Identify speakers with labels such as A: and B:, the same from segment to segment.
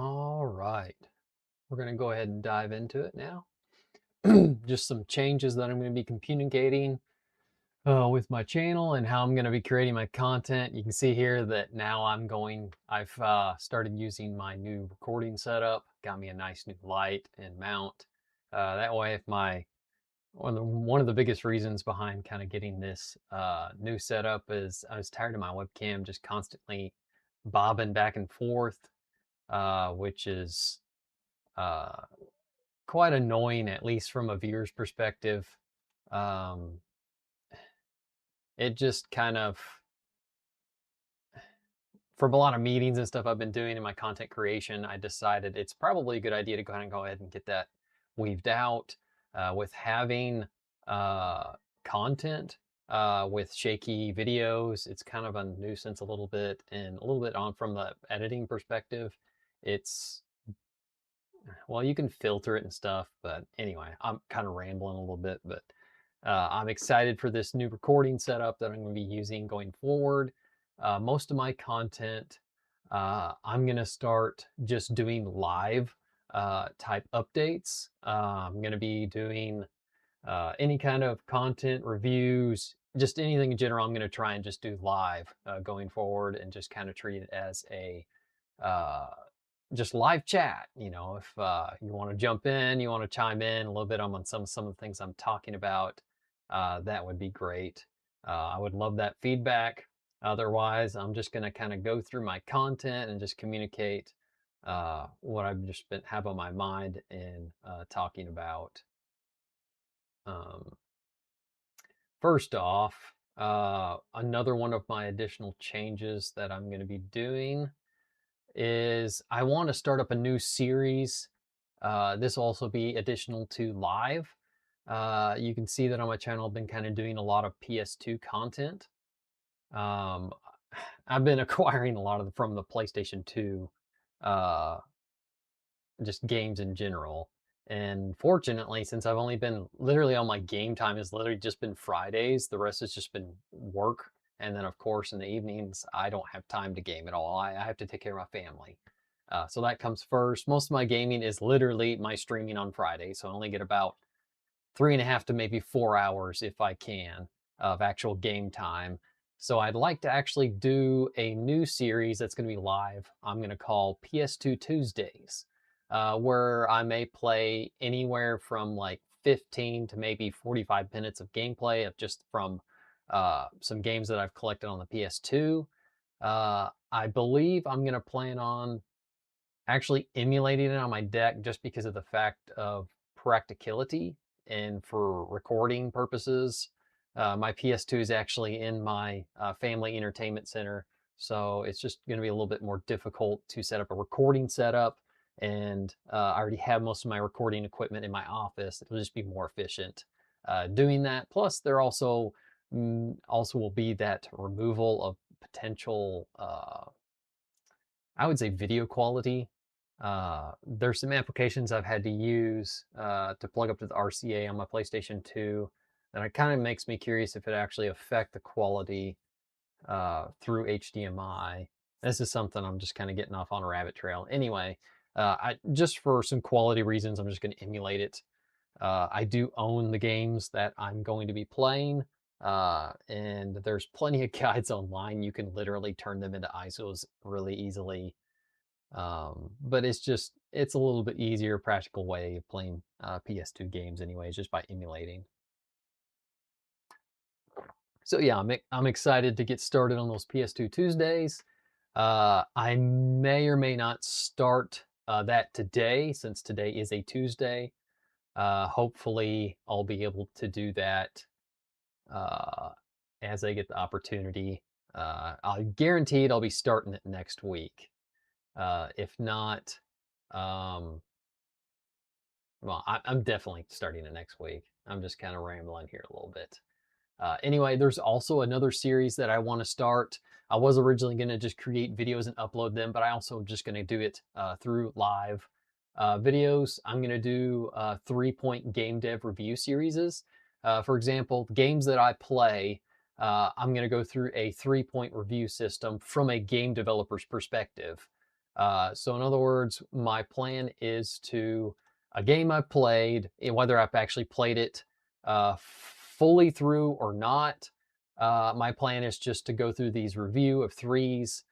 A: All right, we're going to go ahead and dive into it now. Just some changes that I'm going to be communicating with my channel and how I'm going to be creating my content. You can see here that now I've started using my new recording setup, got me a nice new light and mount. That way, if my one of the biggest reasons behind kind of getting this new setup is I was tired of my webcam just constantly bobbing back and forth, which is uh, quite annoying, at least from a viewer's perspective. Um, it just kind of, from a lot of meetings and stuff I've been doing in my content creation, I decided it's probably a good idea to go ahead and get that weaved out. With having content with shaky videos, it's kind of a nuisance a little bit, and a little bit on from the editing perspective. It's Well, you can filter it and stuff, but anyway, I'm kind of rambling a little bit, but I'm excited for this new recording setup that I'm going to be using going forward. Most of my content, I'm going to start just doing live type updates. I'm going to be doing any kind of content reviews, just anything in general. I'm going to try and just do live going forward and just kind of treat it as a uh, just live chat. If you want to jump in, you want to chime in a little bit on some of the things I'm talking about, that would be great. I would love that feedback. Otherwise, I'm just going to kind of go through my content and just communicate what I've just been have on my mind and talking about. Um, First off, another one of my additional changes that I'm going to be doing is I want to start up a new series. This will also be additional to live. You can see that on my channel, I've been kind of doing a lot of PS2 content. Um, I've been acquiring a lot of from the PlayStation 2, uh, just games in general. And fortunately, since I've only been literally all my game time has literally just been Fridays, the rest has just been work. And then, of course, in the evenings, I don't have time to game at all. I have to take care of my family. So that comes first. Most of my gaming is literally my streaming on Friday. So I only get about 3.5 to maybe 4 hours, if I can, of actual game time. So I'd like to actually do a new series that's going to be live. I'm going to call PS2 Tuesdays, where I may play anywhere from like 15 to maybe 45 minutes of gameplay of just from some games that I've collected on the PS2. I believe I'm going to plan on actually emulating it on my deck just because of the fact of practicality and for recording purposes. My PS2 is actually in my family entertainment center, so it's just going to be a little bit more difficult to set up a recording setup. And I already have most of my recording equipment in my office. It'll just be more efficient doing that. Plus, there also will be that removal of potential, I would say, video quality. There's some applications I've had to use to plug up to the RCA on my PlayStation 2 that it kind of makes me curious if it actually affect the quality through HDMI. This is something I'm just kind of getting off on a rabbit trail. Anyway, just for some quality reasons, I'm just going to emulate it. I do own the games that I'm going to be playing, and there's plenty of guides online. You can literally turn them into ISOs really easily. But it's a little bit easier, practical way of playing PS2 games anyways, just by emulating. So yeah, I'm excited to get started on those PS2 Tuesdays. I may or may not start that today, since today is a Tuesday. Hopefully I'll be able to do that uh, as I get the opportunity. I'll guarantee it I'll be starting it next week. If not, um, well, I'm definitely starting it next week. I'm just kind of rambling here a little bit. Anyway, there's also another series that I want to start. I was originally going to just create videos and upload them, but I also just going to do it through live videos. I'm going to do 3-point game dev review series. For example, games that I play, I'm going to go through a 3-point review system from a game developer's perspective. So in other words, my plan is to a game I've played, whether I've actually played it fully through or not. My plan is just to go through these review of threes,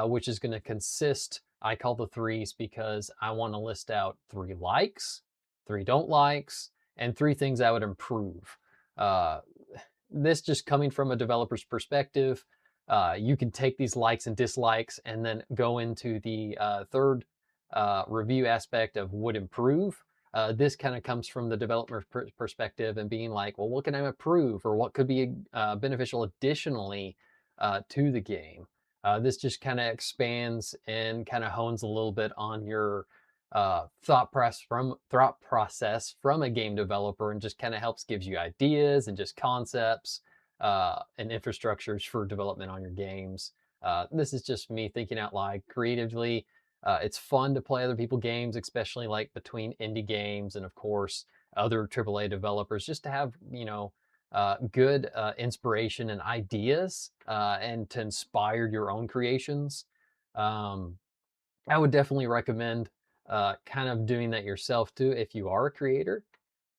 A: which is going to consist. I call the threes because I want to list out 3 likes, 3 don't likes, and 3 things I would improve. Uh, this just coming from a developer's perspective. You can take these likes and dislikes and then go into the third review aspect of would improve. This kind of comes from the developer perspective and being like, well, what can I improve or what could be beneficial additionally to the game? This just kind of expands and kind of hones a little bit on your thought process from a game developer, and just kind of helps gives you ideas and just concepts and infrastructures for development on your games. This is just me thinking out loud creatively. It's fun to play other people's games, especially like between indie games and of course other AAA developers, just to have, good inspiration and ideas and to inspire your own creations. Um, I would definitely recommend kind of doing that yourself too if you are a creator.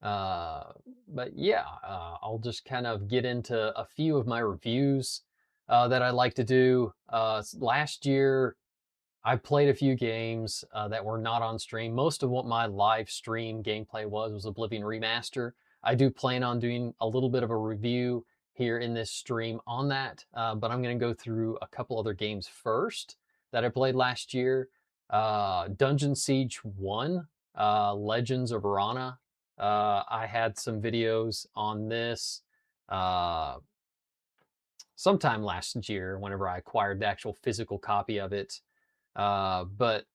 A: Uh, but yeah, I'll just kind of get into a few of my reviews that I like to do. Last year, I played a few games that were not on stream. Most of what my live stream gameplay was Oblivion Remaster. I do plan on doing a little bit of a review here in this stream on that, but I'm going to go through a couple other games first that I played last year. Dungeon Siege 1, Legends of Arana. I had some videos on this uh, sometime last year whenever I acquired the actual physical copy of it. But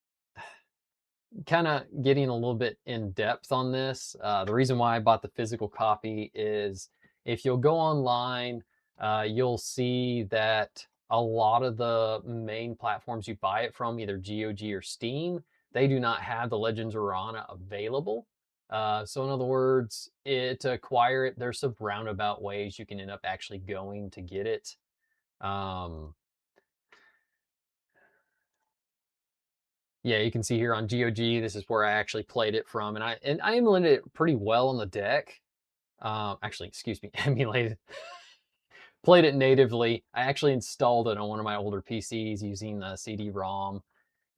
A: kind of getting a little bit in depth on this, the reason why I bought the physical copy is if you'll go online, you'll see that a lot of the main platforms you buy it from, either GOG or Steam, they do not have the Legends of Rana available. So in other words, to acquire it, there's some roundabout ways you can end up actually going to get it. Um, Yeah, you can see here on GOG, this is where I actually played it from, and I emulated it pretty well on the deck. Actually, excuse me, emulated. Played it natively. I actually installed it on one of my older PCs using a CD-ROM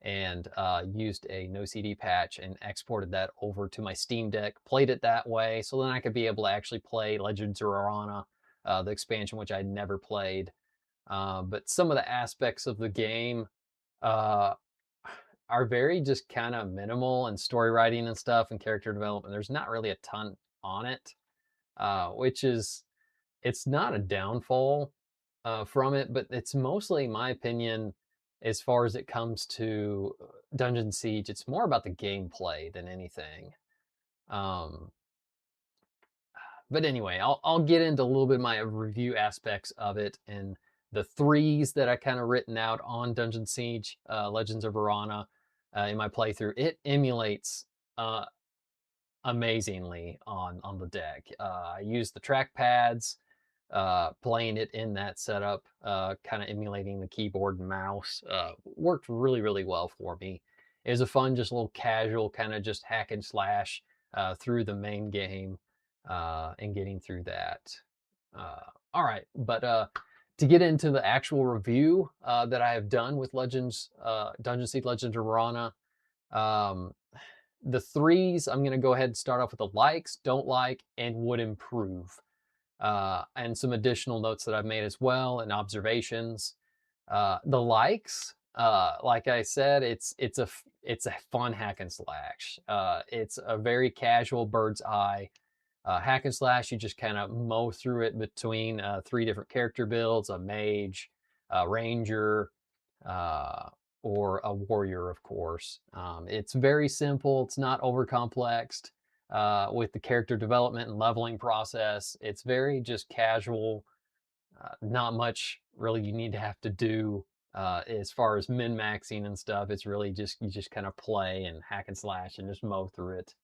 A: and used a no CD patch and exported that over to my Steam Deck. Played it that way, so then I could be able to actually play Legends of Arana, the expansion which I'd never played. But some of the aspects of the game uh, are very just kind of minimal and story writing and stuff and character development. There's not really a ton on it, which is it's not a downfall from it, but it's mostly, in my opinion, as far as it comes to Dungeon Siege, it's more about the gameplay than anything. Um, but anyway, I'll get into a little bit of my review aspects of it and the threes that I kind of written out on Dungeon Siege, Legends of Arana, in my playthrough. It emulates uh, amazingly on the deck. I used the trackpads, playing it in that setup, kind of emulating the keyboard and mouse. Worked really, really well for me. It was a fun, just a little casual kind of just hack and slash through the main game and getting through that. All right, but to get into the actual review that I have done with Dungeon Siege Legends of Rana, um, the threes, I'm going to go ahead and start off with the likes, don't like, and would improve. And some additional notes that I've made as well and observations. The likes, like I said, it's a fun hack and slash. It's a very casual bird's eye hack and slash. You just kind of mow through it between 3 different character builds: a mage, a ranger, uh, or a warrior, of course. It's very simple. It's not overcomplexed with the character development and leveling process. It's very just casual. Not much really you need to have to do as far as min-maxing and stuff. It's really just you just kind of play and hack and slash and just mow through it.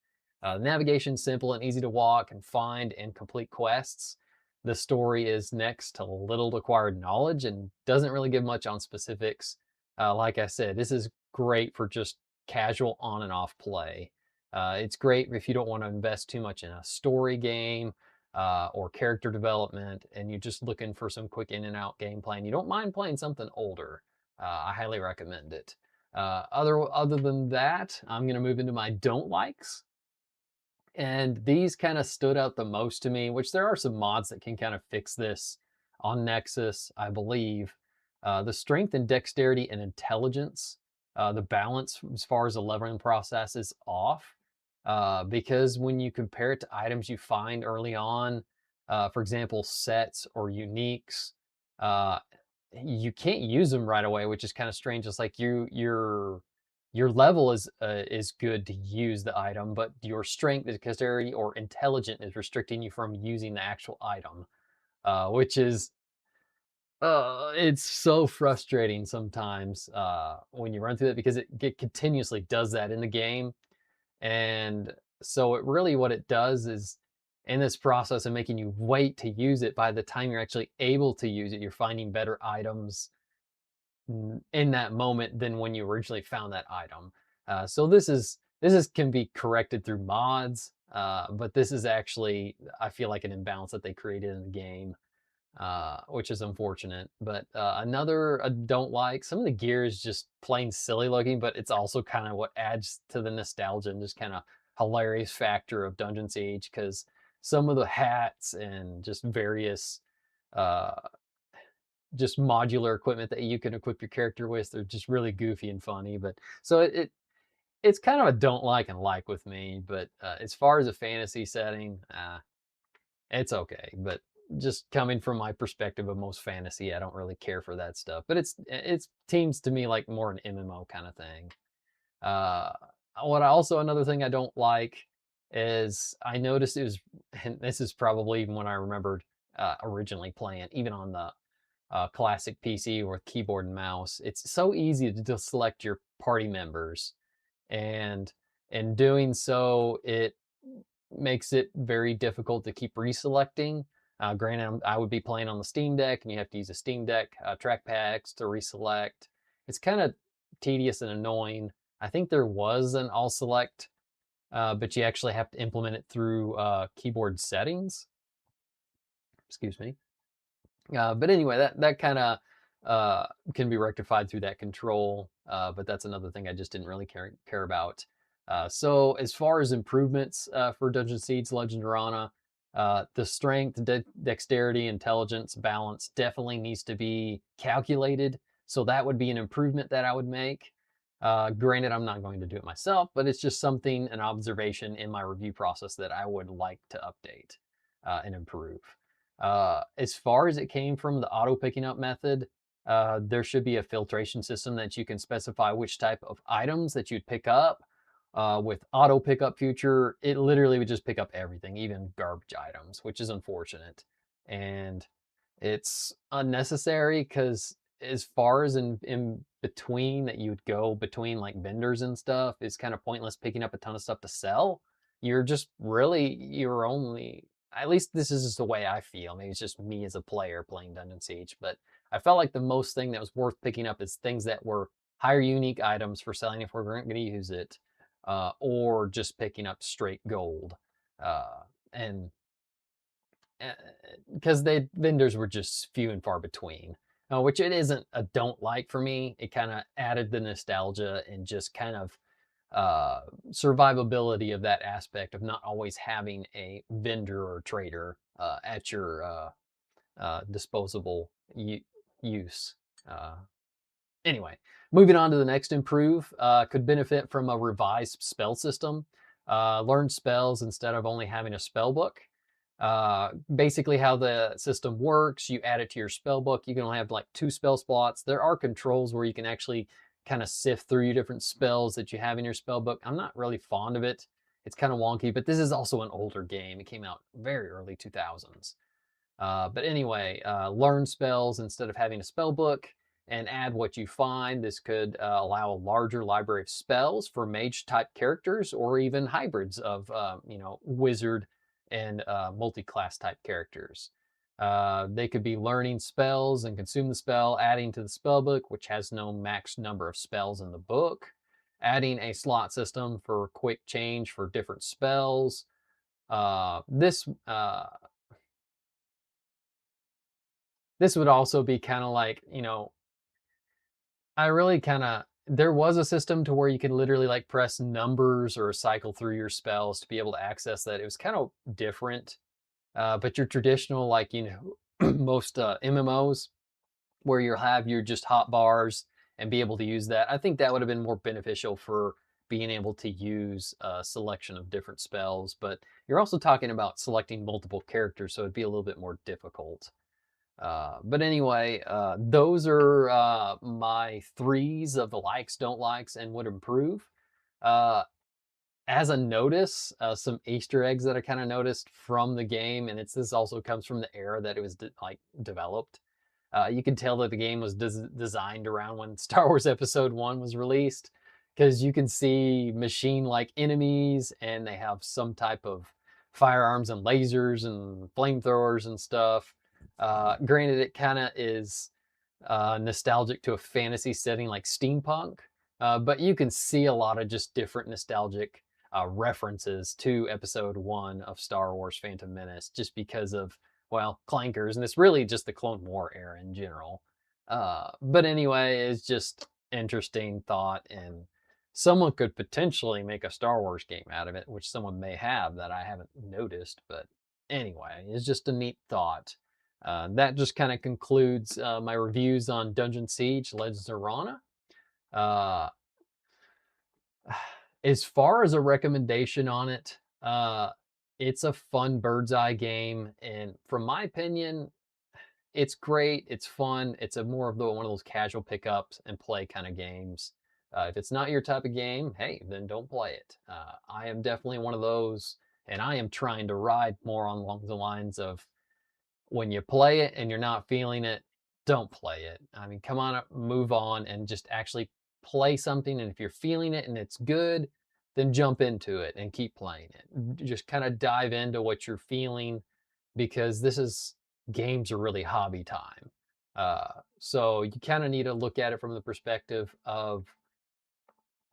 A: Navigation's simple and easy to walk and find and complete quests. The story is next to little acquired knowledge and doesn't really give much on specifics. Like I said, this is great for just casual on and off play. It's great if you don't want to invest too much in a story game or character development, and you're just looking for some quick in and out gameplay, and you don't mind playing something older. I highly recommend it. Other than that, I'm gonna move into my don't likes. And these kind of stood out the most to me, which there are some mods that can kind of fix this on Nexus, I believe. The strength and dexterity and intelligence, the balance as far as the leveling process is off. Because when you compare it to items you find early on, for example, sets or uniques, uh, you can't use them right away, which is kind of strange. It's like your level is good to use the item, but your strength, dexterity, or intelligent is restricting you from using the actual item, which is it's so frustrating sometimes when you run through that because it continuously does that in the game, and so it really what it does is in this process of making you wait to use it. By the time you're actually able to use it, you're finding better items in that moment than when you originally found that item. So this is can be corrected through mods, but this is actually I feel like an imbalance that they created in the game, which is unfortunate. But another I don't like some of the gear is just plain silly looking, but it's also kind of what adds to the nostalgia and just kind of hilarious factor of Dungeon Siege because some of the hats and just various uh, just modular equipment that you can equip your character with. They're just really goofy and funny. But so it's kind of a don't like and like with me. But as far as a fantasy setting, it's okay. But just coming from my perspective of most fantasy, I don't really care for that stuff. But it's seems to me like more an MMO kind of thing. Uh, what I also another thing I don't like is I noticed it was, and this is probably even when I remembered originally playing, even on the classic PC with keyboard and mouse. It's so easy to just select your party members, and in doing so, it makes it very difficult to keep reselecting. Granted, I would be playing on the Steam Deck, and you have to use a Steam Deck trackpads to reselect. It's kind of tedious and annoying. I think there was an all select, but you actually have to implement it through keyboard settings. Excuse me. But anyway, that kind of can be rectified through that control. But that's another thing I just didn't really care about. So as far as improvements for Dungeon Siege Legend of Rana, the strength, dexterity, intelligence, balance definitely needs to be calculated. So that would be an improvement that I would make. Granted, I'm not going to do it myself, but it's just something, an observation in my review process that I would like to update and improve. As far as it came from the auto picking up method, there should be a filtration system that you can specify which type of items that you'd pick up. With auto pickup feature, it literally would just pick up everything, even garbage items, which is unfortunate. And it's unnecessary because as far as in between that you would go between like vendors and stuff, it's kind of pointless picking up a ton of stuff to sell. You're just really you're only at least this is just the way I feel. Maybe it's just me as a player playing Dungeon Siege, but I felt like the most thing that was worth picking up is things that were higher unique items for selling if we're going to use it, or just picking up straight gold. And because they vendors were just few and far between, which it isn't a don't like for me. It kind of added the nostalgia and just kind of uh, survivability of that aspect of not always having a vendor or trader at your disposable use. Uh, Anyway, moving on to the next improve, could benefit from a revised spell system. Learn spells instead of only having a spell book. Basically, how the system works, you add it to your spell book. You can only have like 2 spell slots. There are controls where you can actually kind of sift through your different spells that you have in your spell book. I'm not really fond of it. It's kind of wonky, but this is also an older game. It came out very early 2000s. But anyway, learn spells instead of having a spell book and add what you find. This could allow a larger library of spells for mage type characters or even hybrids of, wizard and multi-class type characters. They could be learning spells and consume the spell, adding to the spell book, which has no max number of spells in the book, adding a slot system for quick change for different spells. This would also be kind of like, I really kind of there was a system to where you could literally like press numbers or cycle through your spells to be able to access that. It was kind of different, but your traditional like most MMOs where you'll have your just hot bars and be able to use that. I think that would have been more beneficial for being able to use a selection of different spells. But you're also talking about selecting multiple characters, so it'd be a little bit more difficult. But anyway, those are my threes of the likes, don't likes, and would improve. Uh, as a notice, some Easter eggs that I kind of noticed from the game, and this also comes from the era that it was developed. You can tell that the game was designed around when Star Wars Episode 1 was released, because you can see machine-like enemies, and they have some type of firearms and lasers and flamethrowers and stuff. Granted, it kind of is nostalgic to a fantasy setting like steampunk, but you can see a lot of just different nostalgic references to Episode 1 of Star Wars Phantom Menace just because of, well, clankers, and it's really just the Clone War era in general. But anyway, it's just interesting thought, and someone could potentially make a Star Wars game out of it, which someone may have that I haven't noticed, but anyway, it's just a neat thought. That just kind of concludes my reviews on Dungeon Siege Legends of Rana. Uh, as far as a recommendation on it, it's a fun bird's eye game, and from my opinion, it's great. It's fun. It's a more of one of those casual pickups and play kind of games. If it's not your type of game, hey, then don't play it. I am definitely one of those, and I am trying to ride more along the lines of when you play it and you're not feeling it, don't play it. I mean, come on, move on and just actually play something. And if you're feeling it and it's good, then jump into it and keep playing it. Just kind of dive into what you're feeling, because games are really hobby time. So you kind of need to look at it from the perspective of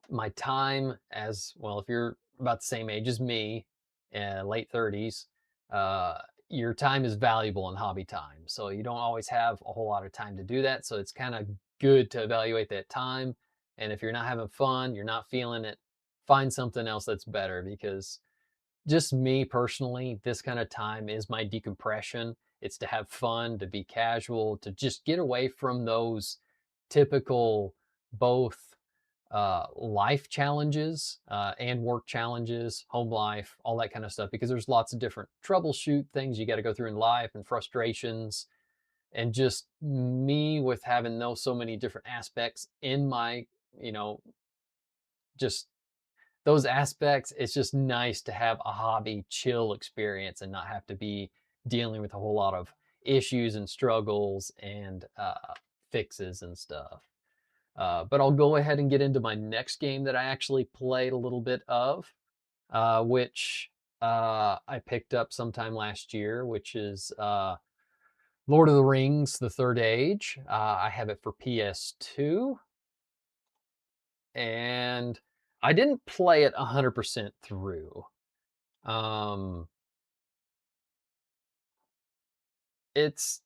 A: my time as well. If you're about the same age as me, late 30s, uh, your time is valuable in hobby time. So you don't always have a whole lot of time to do that. So it's kind of good to evaluate that time. And if you're not having fun, you're not feeling it, find something else that's better, because just me personally, this kind of time is my decompression. It's to have fun, to be casual, to just get away from those typical both life challenges and work challenges, home life, all that kind of stuff, because there's lots of different troubleshoot things you got to go through in life and frustrations. And just me with having those so many different aspects in my, you know, just those aspects, it's just nice to have a hobby chill experience and not have to be dealing with a whole lot of issues and struggles and fixes and stuff. But I'll go ahead and get into my next game that I actually played a little bit of, which I picked up sometime last year, which is Lord of the Rings: The Third Age. I have it for PS2, and I didn't play it 100% through. Um, it's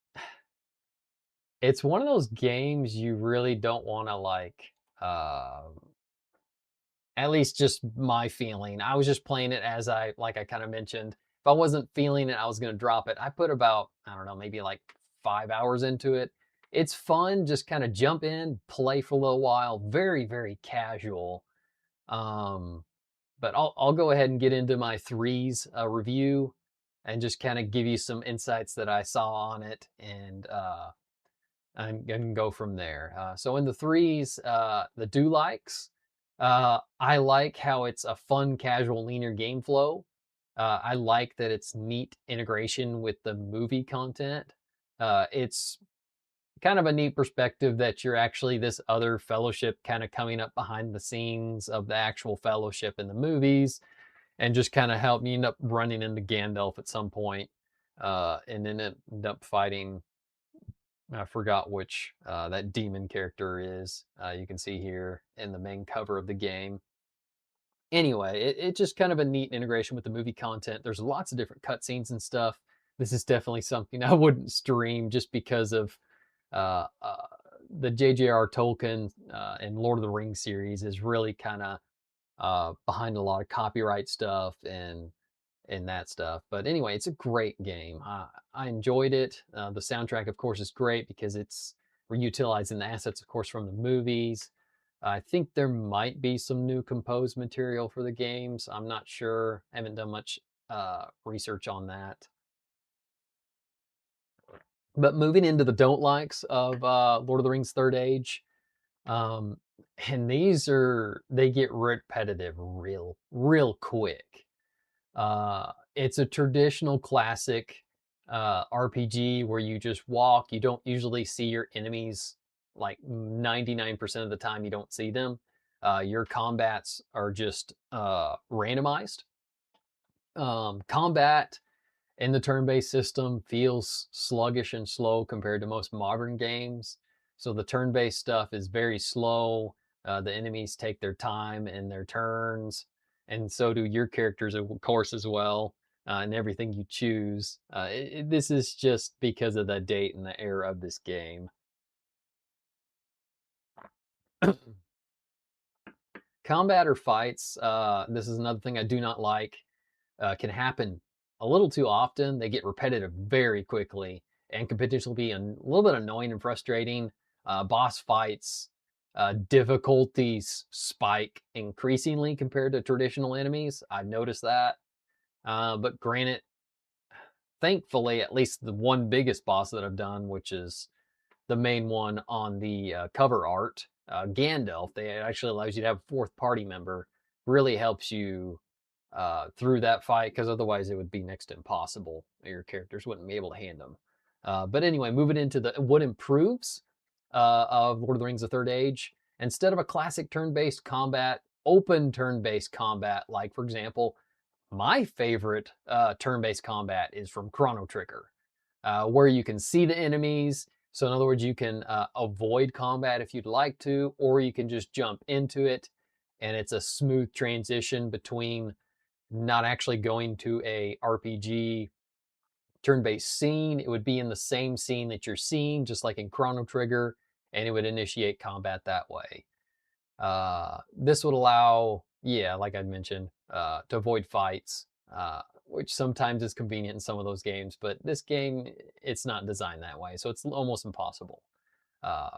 A: it's one of those games you really don't want to like. At least just my feeling. I was just playing it as like I kind of mentioned. If I wasn't feeling it, I was going to drop it. I put about, I don't know, maybe like 5 hours into it. It's fun. Just kind of jump in, play for a little while. Very, very casual. Um, but I'll go ahead and get into my threes review and just kind of give you some insights that I saw on it, and go from there. So in the threes, the do likes, I like how it's a fun, casual, linear game flow. I like that it's neat integration with the movie content. It's kind of a neat perspective that you're actually this other fellowship kind of coming up behind the scenes of the actual fellowship in the movies, and just kind of help you end up running into Gandalf at some point. and then end up fighting. I forgot which that demon character is. You can see here in the main cover of the game. Anyway, it's just kind of a neat integration with the movie content. There's lots of different cutscenes and stuff. This is definitely something I wouldn't stream just because of uh, uh, the J.J.R. Tolkien and Lord of the Rings series is really kind of behind a lot of copyright stuff and that stuff. But anyway, it's a great game. I enjoyed it. The soundtrack, of course, is great because we're utilizing the assets, of course, from the movies. I think there might be some new composed material for the games. I'm not sure. I haven't done much research on that. But moving into the don't likes of Lord of the Rings Third Age, um, and they get repetitive real quick. It's a traditional classic RPG where you just walk. You don't usually see your enemies, like 99% of the time, you don't see them. Your combats are just randomized. Combat in the turn-based system feels sluggish and slow compared to most modern games. So the turn-based stuff is very slow. The enemies take their time and their turns, and so do your characters, of course, as well. And everything you choose. This is just because of the date and the era of this game. Combat or fights. This is another thing I do not like. Can happen a little too often. They get repetitive very quickly and can potentially be a little bit annoying and frustrating. Boss fights, difficulties spike increasingly compared to traditional enemies. I've noticed that. But granted, thankfully, at least the one biggest boss that I've done, which is the main one on the cover art, Gandalf, they actually allows you to have a fourth party member. Really helps you through that fight because otherwise it would be next to impossible. Your characters wouldn't be able to hand them. But anyway, moving into the what improves of Lord of the Rings: The Third Age, instead of a classic turn-based combat, open turn-based combat, like for example, my favorite turn-based combat is from Chrono Trigger, where you can see the enemies. So in other words, you can avoid combat if you'd like to, or you can just jump into it, and it's a smooth transition between not actually going to a RPG turn-based scene. It would be in the same scene that you're seeing, just like in Chrono Trigger, and it would initiate combat that way. This would allow, yeah, like I mentioned, to avoid fights, which sometimes is convenient in some of those games, but this game, it's not designed that way, so it's almost impossible. Uh,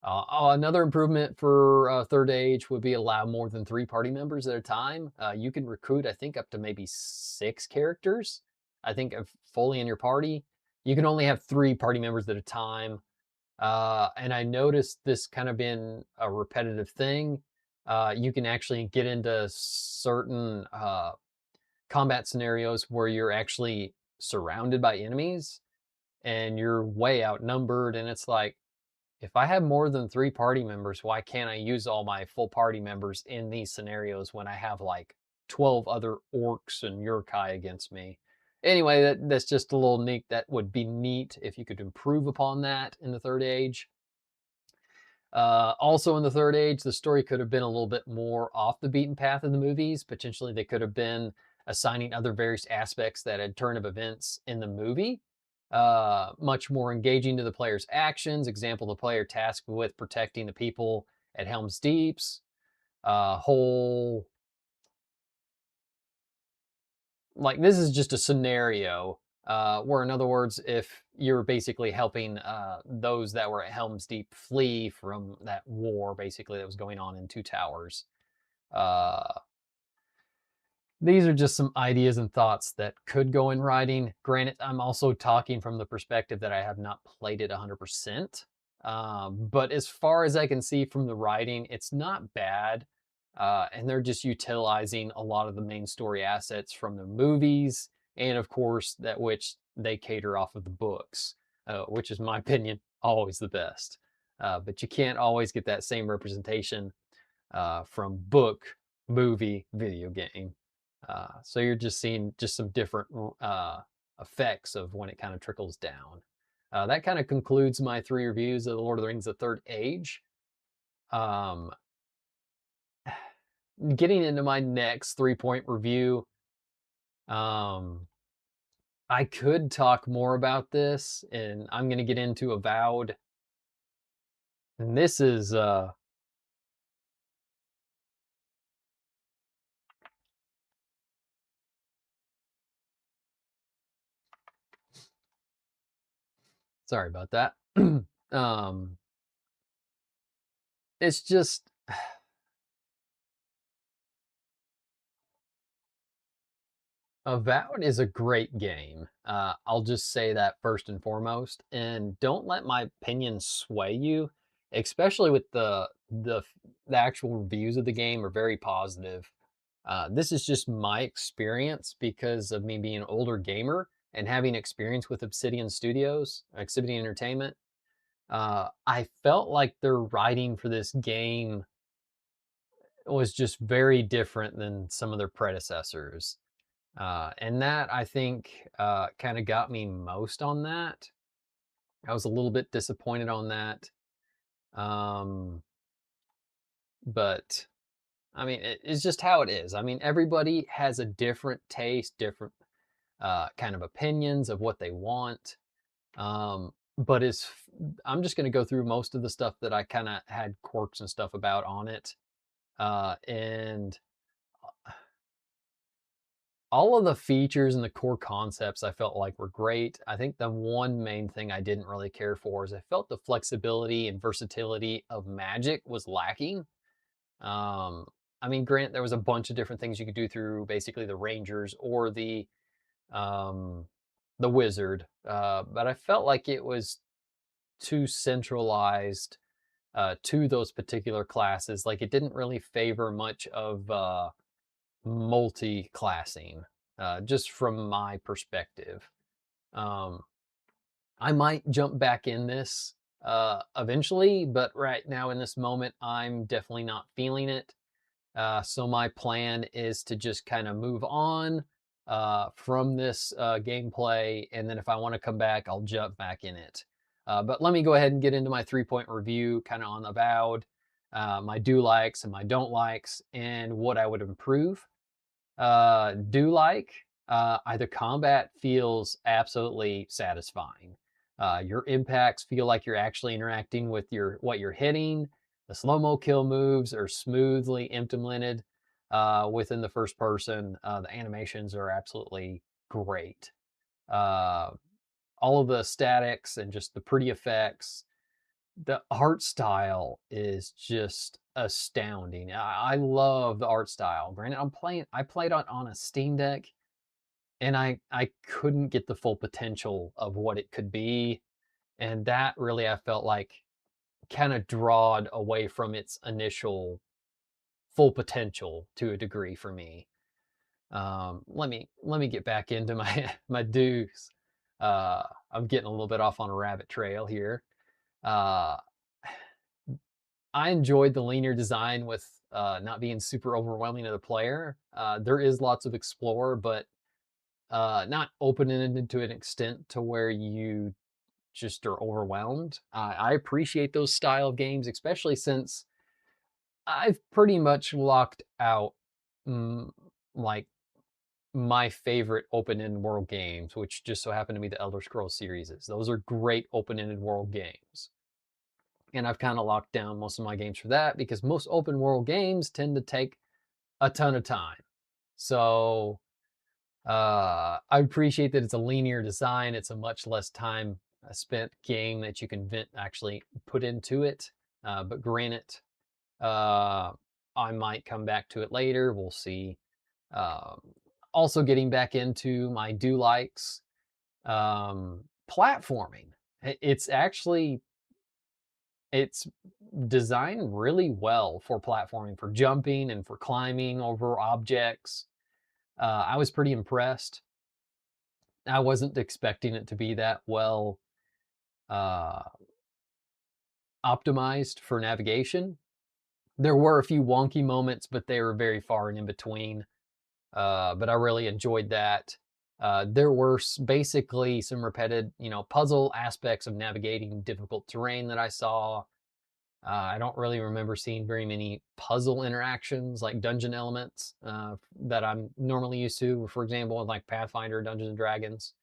A: Another improvement for Third Age would be allow more than 3 party members at a time. You can recruit, I think, up to maybe 6 characters. I think fully in your party. You can only have 3 party members at a time. And I noticed this kind of been a repetitive thing. You can actually get into certain combat scenarios where you're actually surrounded by enemies and you're way outnumbered, and it's like, if I have more than 3 party members, why can't I use all my full party members in these scenarios when I have like 12 other orcs and Urkai against me? Anyway, that's just a little neat. That would be neat if you could improve upon that in the Third Age. Also in the Third Age, the story could have been a little bit more off the beaten path of the movies. Potentially, they could have been assigning other various aspects that had turn of events in the movie. Much more engaging to the player's actions. Example, the player tasked with protecting the people at Helm's Deeps. Whole, like, this is just a scenario where, in other words, if you're basically helping those that were at Helm's Deep flee from that war, basically, that was going on in Two Towers. Uh, these are just some ideas and thoughts that could go in writing. Granted, I'm also talking from the perspective that I have not played it 100%. But as far as I can see from the writing, it's not bad. And they're just utilizing a lot of the main story assets from the movies, and of course, that which they cater off of the books, which is my opinion, always the best. But you can't always get that same representation from book, movie, video game. So you're just seeing just some different effects of when it kind of trickles down. That kind of concludes my 3 reviews of The Lord of the Rings: The Third Age. Um, Getting into my next 3-point review, um, I could talk more about this, and I'm going to get into Avowed. And this is sorry about that. um, it's just Avowed is a great game. I'll just say that first and foremost, and don't let my opinion sway you, especially with the actual reviews of the game are very positive. This is just my experience because of me being an older gamer and having experience with Obsidian Studios, Obsidian Entertainment. I felt like their writing for this game was just very different than some of their predecessors. And that I think kind of got me most on that. I was a little bit disappointed on that. Um, but I mean, it's just how it is. I mean, everybody has a different taste, different kind of opinions of what they want. But I'm just going to go through most of the stuff that I kind of had quirks and stuff about on it. And all of the features and the core concepts I felt like were great. I think the one main thing I didn't really care for is I felt the flexibility and versatility of magic was lacking. Um, I mean, grant there was a bunch of different things you could do through basically the Rangers or um, the Wizard, but I felt like it was too centralized to those particular classes. Like it didn't really favor much of multi-classing, just from my perspective. Um, I might jump back in this eventually, but right now in this moment, I'm definitely not feeling it. So my plan is to just kind of move on from this gameplay, and then if I want to come back, I'll jump back in it. But let me go ahead and get into my 3-point review, kind of on Avowed, my do likes and my don't likes, and what I would improve. Do like either combat feels absolutely satisfying. Your impacts feel like you're actually interacting with what you're hitting. The slow-mo kill moves are smoothly implemented within the first person. The animations are absolutely great. Uh, all of the statics and just the pretty effects, the art style is just astounding. I love the art style. Granted, I played on a Steam Deck, and I couldn't get the full potential of what it could be. And that really I felt like kind of drawed away from its initial full potential to a degree for me. Let me get back into my my do's. I'm getting a little bit off on a rabbit trail here. Uh, I enjoyed the linear design with not being super overwhelming to the player. There is lots of explore, but not open-ended to an extent to where you just are overwhelmed. I appreciate those style of games, especially since I've pretty much locked out mm, like my favorite open-ended world games, which just so happen to be the Elder Scrolls series. Those are great open-ended world games. And I've kind of locked down most of my games for that because most open world games tend to take a ton of time. So I appreciate that it's a linear design. It's a much less time spent game that you can actually put into it. But granted, uh, I might come back to it later. We'll see. Um, Also, getting back into my do likes, platforming. It's actually it's designed really well for platforming, for jumping and for climbing over objects. I was pretty impressed. I wasn't expecting it to be that well uh, optimized for navigation. There were a few wonky moments, but they were very far and in between. But I really enjoyed that. There were basically some repetitive, puzzle aspects of navigating difficult terrain that I saw. I don't really remember seeing very many puzzle interactions, like dungeon elements, that I'm normally used to. For example, in like Pathfinder, Dungeons and Dragons.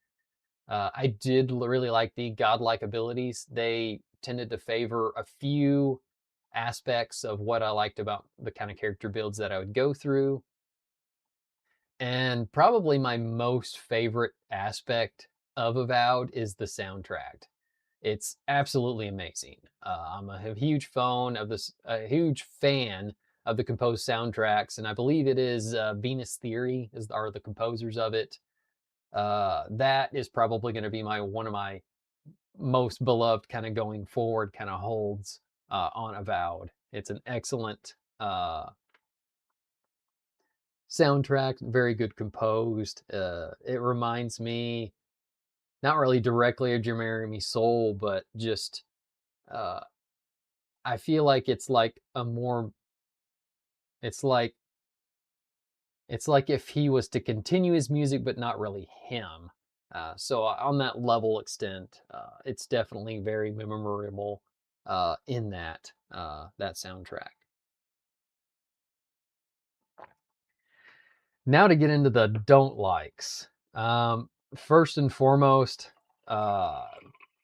A: I did really like the godlike abilities. They tended to favor a few aspects of what I liked about the kind of character builds that I would go through. And probably my most favorite aspect of Avowed is the soundtrack. It's absolutely amazing. I'm a huge fan of this, a huge fan of the composed soundtracks, and I believe it is Venus Theory are the composers of it. That is probably going to be one of my most beloved kind of going forward kind of holds on Avowed. It's an excellent soundtrack, very good composed. It reminds me not really directly of Jeremy Me Soul, but just uh, I feel like it's like it's like if he was to continue his music, but not really him. So on that level extent, it's definitely very memorable in that soundtrack. Now to get into the don't likes. First and foremost, uh,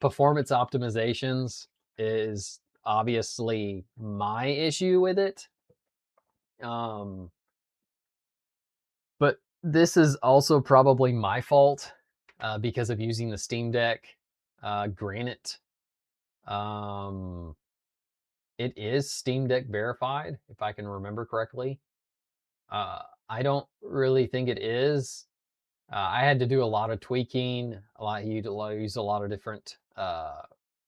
A: performance optimizations is obviously my issue with it. Um, but this is also probably my fault because of using the Steam Deck. Granted, um, it is Steam Deck verified, if I can remember correctly. I don't really think it is. I had to do a lot of tweaking, use a lot of different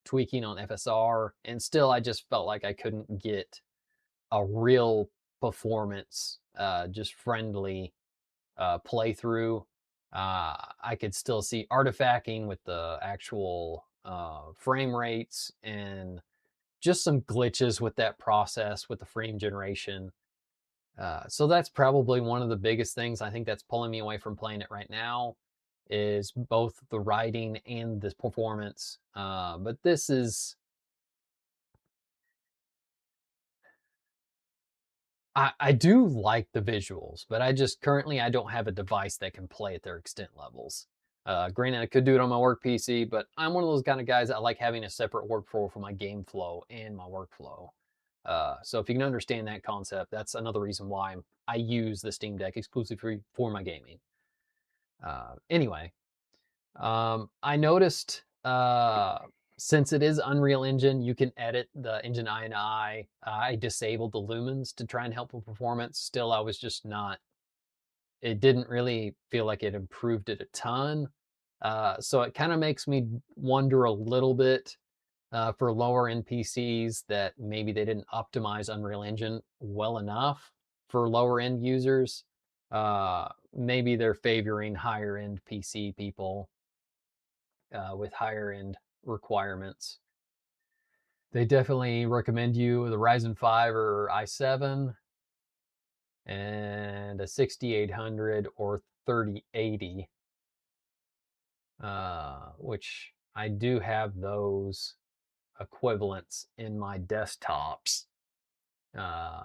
A: tweaking on FSR, and still I just felt like I couldn't get a real performance, just friendly playthrough. I could still see artifacting with the actual frame rates and just some glitches with that process with the frame generation. So that's probably one of the biggest things I think that's pulling me away from playing it right now is both the writing and the performance. But this is I do like the visuals, but I just currently I don't have a device that can play at their extent levels. Granted, I could do it on my work PC, but I'm one of those kind of guys that like having a separate workflow for my game flow and my workflow. So if you can understand that concept, that's another reason why I use the Steam Deck exclusively for my gaming. Anyway, I noticed since it is Unreal Engine, you can edit the engine I. I disabled the lumens to try and help with performance. Still, I was just not. It didn't really feel like it improved it a ton. So it kind of makes me wonder a little bit for lower end PCs that maybe they didn't optimize Unreal Engine well enough for lower end users. Maybe they're favoring higher end PC people with higher end requirements. They definitely recommend you the Ryzen 5 or i7 and a 6800 or 3080, which I do have those equivalents in my desktops. Uh,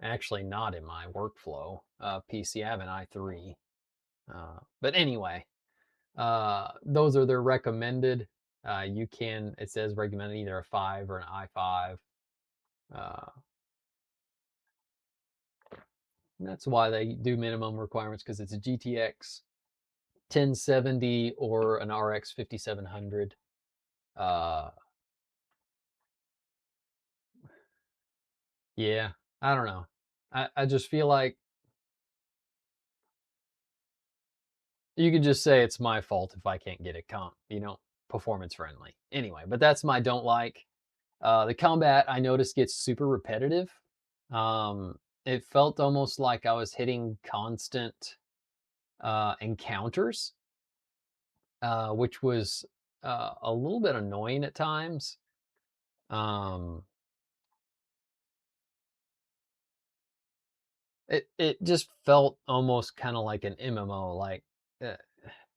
A: Actually, not in my workflow PC. I have an i3. But anyway, those are their recommended. It says recommended either a 5 or an i5. Uh, that's why they do minimum requirements because it's a GTX 1070 or an RX 5700. Uh, yeah, I don't know. I just feel like you could just say it's my fault if I can't get it performance friendly. Anyway, but that's my don't like. The combat I noticed gets super repetitive. It felt almost like I was hitting constant encounters, which was a little bit annoying at times. Um, It just felt almost kind of like an MMO. Like uh,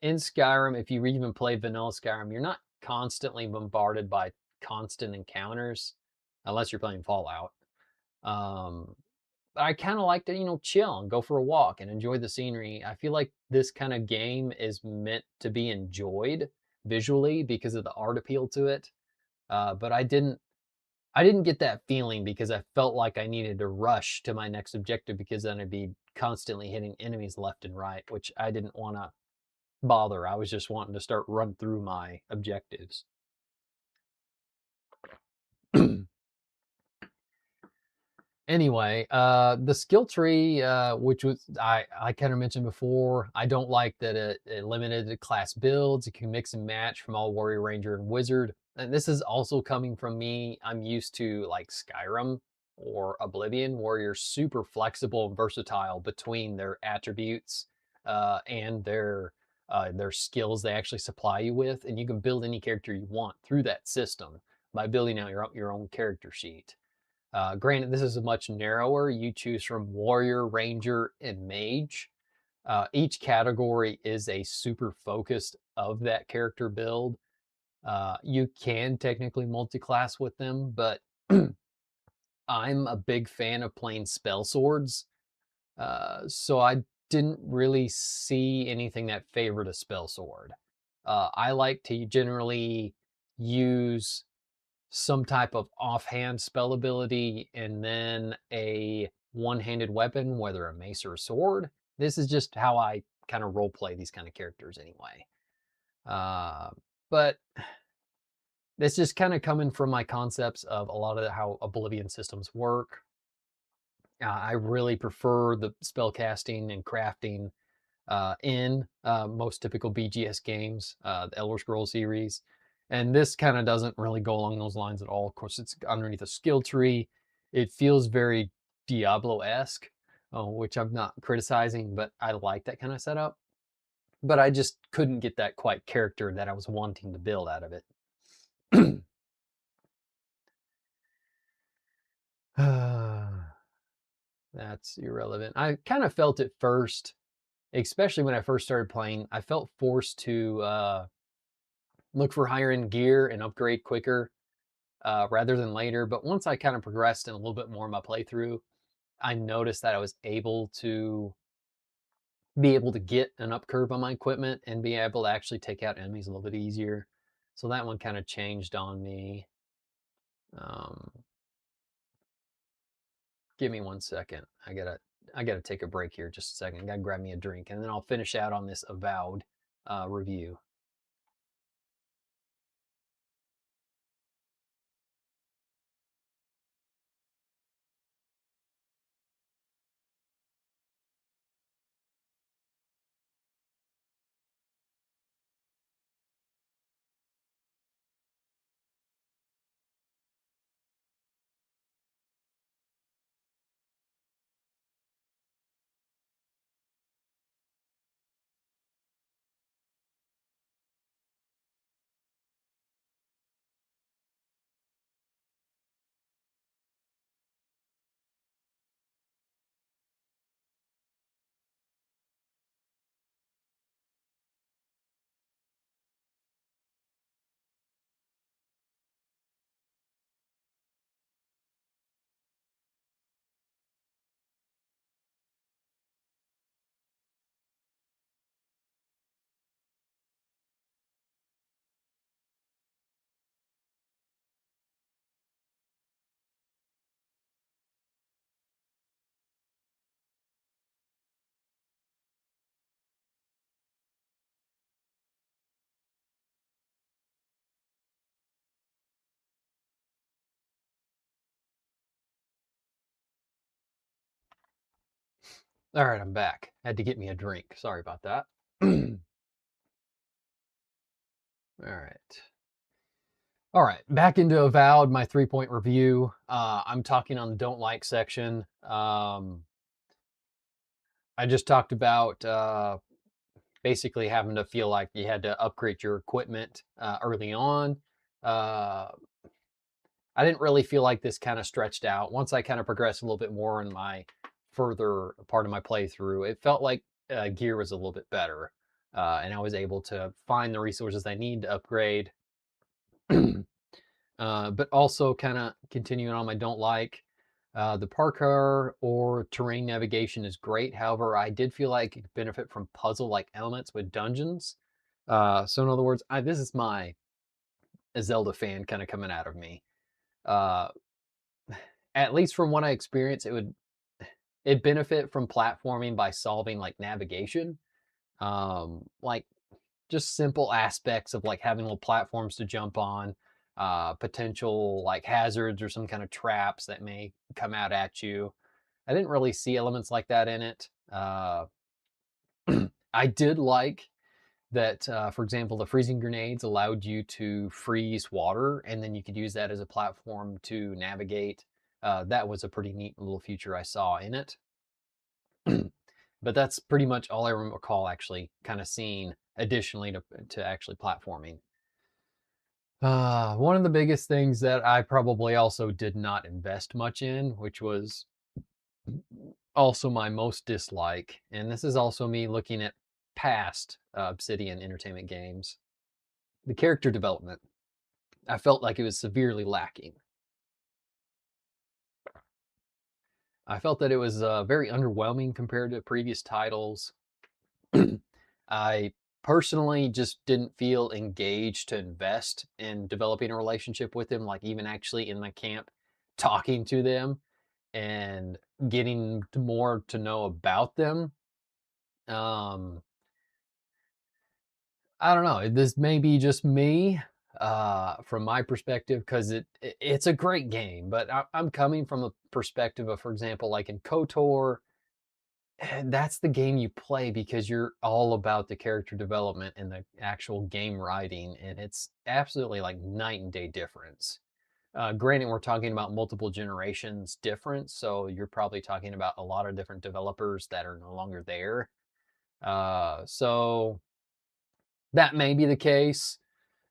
A: in Skyrim, if you even play vanilla Skyrim, you're not constantly bombarded by constant encounters, unless you're playing Fallout. Um, I kind of like to, chill and go for a walk and enjoy the scenery. I feel like this kind of game is meant to be enjoyed visually because of the art appeal to it. But I didn't get that feeling because I felt like I needed to rush to my next objective because then I'd be constantly hitting enemies left and right, which I didn't want to bother. I was just wanting to start run through my objectives. Anyway, the skill tree, which was I kind of mentioned before, I don't like that it limited to class builds. You can mix and match from all warrior, ranger, and wizard. And this is also coming from me. I'm used to like Skyrim or Oblivion, where you're super flexible and versatile between their attributes and their skills they actually supply you with, and you can build any character you want through that system by building out your own character sheet. Granted, this is a much narrower. You choose from warrior, ranger, and mage. Each category is a super focused of that character build. You can technically multi-class with them, but I'm a big fan of playing spell swords. So I didn't really see anything that favored a spell sword. I like to generally use some type of offhand spell ability and then a one-handed weapon, whether a mace or a sword. This is just how I kind of role play these kind of characters anyway. Uh, but that's just kind of coming from my concepts of a lot of how Oblivion systems work. I really prefer the spell casting and crafting in most typical BGS games, the Elder Scrolls series. And this kind of doesn't really go along those lines at all. Of course, it's underneath a skill tree. It feels very Diablo-esque, which I'm not criticizing, but I like that kind of setup. But I just couldn't get that quite character that I was wanting to build out of it. That's irrelevant. I kind of felt it first, especially when I first started playing. I felt forced to look for higher end gear and upgrade quicker rather than later. But once I kind of progressed in a little bit more in my playthrough, I noticed that I was able to be able to get an up curve on my equipment and be able to actually take out enemies a little bit easier. So that one kind of changed on me. Um, give me 1 second. I gotta take a break here just a second. I gotta grab me a drink and then I'll finish out on this Avowed review. All right, I'm back. Had to get me a drink. Sorry about that. All right. All right, back into Avowed, my 3-point review. I'm talking on the don't like section. I just talked about basically having to feel like you had to upgrade your equipment early on. Uh, I didn't really feel like this kind of stretched out. Once I kind of progressed a little bit more in my further part of my playthrough, it felt like gear was a little bit better, and I was able to find the resources I need to upgrade. But also kind of continuing on, I don't like the parkour or terrain navigation is great. However, I did feel like it could benefit from puzzle-like elements with dungeons. So in other words, this is my Zelda fan kind of coming out of me. Uh, at least from what I experienced, it benefit from platforming by solving like navigation, like just simple aspects of like having little platforms to jump on, potential like hazards or some kind of traps that may come out at you. I didn't really see elements like that in it. I did like that, for example, the freezing grenades allowed you to freeze water, and then you could use that as a platform to navigate. That was a pretty neat little feature I saw in it. But that's pretty much all I recall actually kind of seeing additionally to actually platforming. One of the biggest things that I probably also did not invest much in, which was also my most dislike, and this is also me looking at past Obsidian Entertainment games, the character development. I felt like it was severely lacking. I felt that it was very underwhelming compared to previous titles. I personally just didn't feel engaged to invest in developing a relationship with them, like even actually in my camp, talking to them and getting more to know about them. Um, I don't know. This may be just me from my perspective because it's a great game, but I'm coming from a perspective of, for example, like in KOTOR, that's the game you play because you're all about the character development and the actual game writing, and it's absolutely like night and day difference. Granted, we're talking about multiple generations difference, so you're probably talking about a lot of different developers that are no longer there. So that may be the case,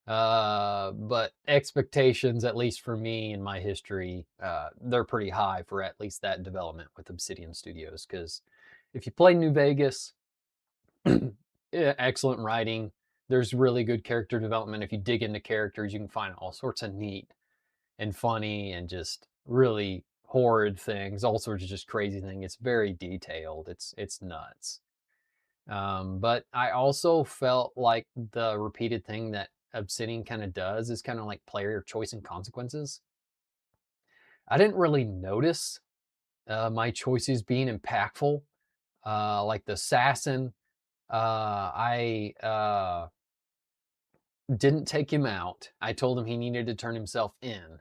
A: but expectations, at least for me in my history, they're pretty high for at least that development with Obsidian Studios. Because if you play New Vegas, yeah, excellent writing. There's really good character development. If you dig into characters, you can find all sorts of neat and funny and just really horrid things, all sorts of just crazy things. It's very detailed. It's nuts. But I also felt like the repeated thing that Obsidian kind of does is kind of like player choice and consequences. I didn't really notice my choices being impactful. Like the assassin, I didn't take him out. I told him he needed to turn himself in,